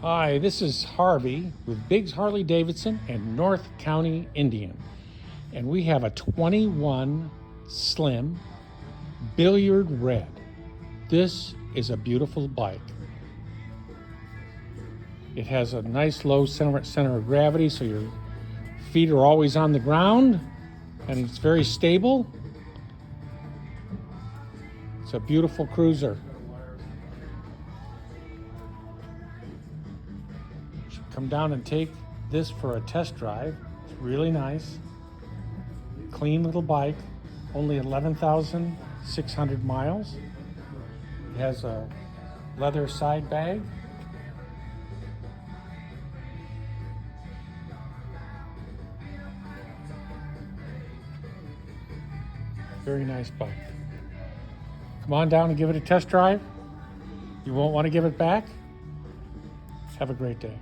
Hi, this is Harvey with Biggs Harley-Davidson and North County, Indian. And we have a 21 Slim Billiard Red. This is a beautiful bike. It has a nice low center of gravity, so your feet are always on the ground, and it's very stable. It's a beautiful cruiser. Come down and take this for a test drive. It's really nice. Clean little bike, only 11,600 miles. It has a leather side bag. Very nice bike. Come on down and give it a test drive. You won't want to give it back. Have a great day.